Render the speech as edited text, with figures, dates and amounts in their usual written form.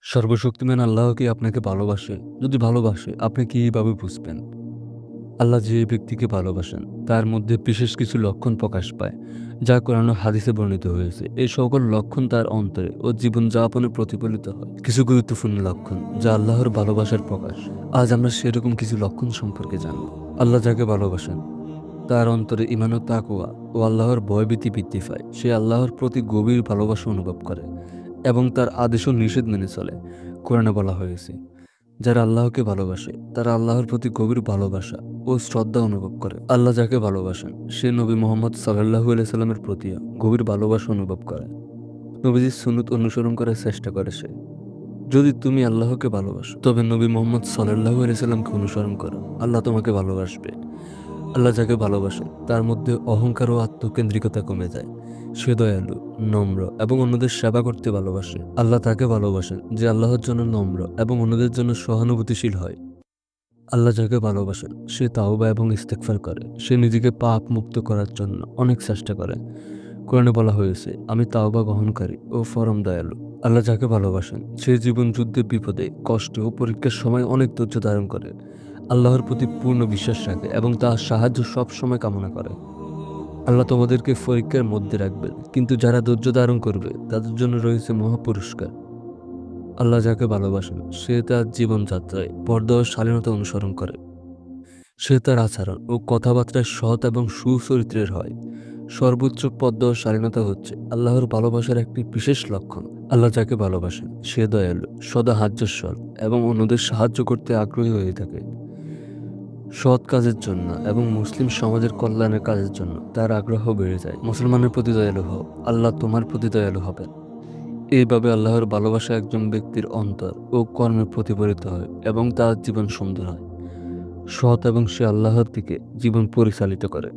সর্বশক্তিমান আল্লাহ কি আপনাকে ভালোবাসে? যদি ভালোবাসে, আপনি কিভাবে বুঝবেন? আল্লাহ যে ব্যক্তিকে ভালোবাসেন, তার মধ্যে বিশেষ কিছু লক্ষণ প্রকাশ পায়, যা কোরআন ও হাদিসে বর্ণিত হয়েছে। এই সকল লক্ষণ তার অন্তরে ও জীবনযাপনে প্রতিফলিত হয়। কিছু গুরুত্বপূর্ণ লক্ষণ, যা আল্লাহর ভালোবাসার প্রকাশ। আজ আমরা সেরকম কিছু লক্ষণ সম্পর্কে জানব। আল্লাহ যাকে ভালোবাসেন, তার অন্তরে ঈমান ও তাকওয়া ও আল্লাহর ভয়ভীতি বৃদ্ধি পায়। সে আল্লাহর প্রতি গভীর ভালোবাসা অনুভব করে এবং তার আদেশ ও নিষেধ মেনে চলে। কোরআনে বলা হয়েছে, যারা আল্লাহকে ভালোবাসে তারা আল্লাহর প্রতি গভীর ভালোবাসা ও শ্রদ্ধা অনুভব করে। আল্লাহ যাকে ভালোবাসেন, সে নবী মোহাম্মদ সাল্লাল্লাহু আলাইহি সাল্লামের প্রতি গভীর ভালোবাসা অনুভব করে। নবীজির সুন্নত অনুসরণ করার চেষ্টা করে সে। যদি তুমি আল্লাহকে ভালোবাসো, তবে নবী মোহাম্মদ সাল্লাল্লাহু আলাইহি সাল্লামকে অনুসরণ করো। আল্লাহ তোমাকে ভালোবাসবে। আল্লাহ যাকে ভালোবাসেন, তার মধ্যে অহংকার ও আত্মকেন্দ্রিকতা কমে যায়। সে দয়ালু, নম্র এবং অন্যদের সেবা করতে ভালোবাসে। আল্লাহ তাকে ভালোবাসেন যে আল্লাহর জন্য নম্র এবং অন্যদের জন্য সহানুভূতিশীল হয়। আল্লাহ যাকে ভালোবাসেন, সে তাওবা এবং ইস্তেগফার করে। সে নিজেকে পাপ মুক্ত করার জন্য অনেক চেষ্টা করে। কোরআনে বলা হয়েছে, আমি তাওবা গ্রহণকারী ও পরম দয়ালু। আল্লাহ যাকে ভালোবাসেন, সে জীবন যুদ্ধে, বিপদে, কষ্টে ও পরীক্ষার সময় অনেক ধৈর্য ধারণ করে। আল্লাহর প্রতি পূর্ণ বিশ্বাস রাখে এবং তার সাহায্য সব সময় কামনা করে। আল্লাহ তোমাদেরকে পরীক্ষার মধ্যে রাখবেন, কিন্তু যারা ধৈর্য ধারণ করবে তাদের জন্য রয়েছে মহা পুরস্কার। আল্লাহ যাকে ভালোবাসেন, সে তার জীবনযাত্রায় পর্দা ও শালীনতা অনুসরণ করে। সে তার আচরণ ও কথাবার্তায় সৎ এবং সুচরিত্রের হয়। সর্বোচ্চ পর্দা ও শালীনতা হচ্ছে আল্লাহর ভালোবাসার একটি বিশেষ লক্ষণ। আল্লাহ যাকে ভালোবাসেন, সে দয়ালু, সদা হাস্যস্বর এবং অন্যদের সাহায্য করতে আগ্রহী হয়ে থাকে। সৎ কাজের জন্য এবং মুসলিম সমাজের কল্যাণের কাজের জন্য তার আগ্রহ বেড়ে যায়। মুসলমানের প্রতি দয়ালু হও, আল্লাহ তোমার প্রতি দয়ালু হবেন। এইভাবে আল্লাহর ভালোবাসা একজন ব্যক্তির অন্তর ও কর্মে প্রতিফলিত হয় এবং তার জীবন সুন্দর হয়, সৎ এবং সে আল্লাহর দিকে জীবন পরিচালিত করে।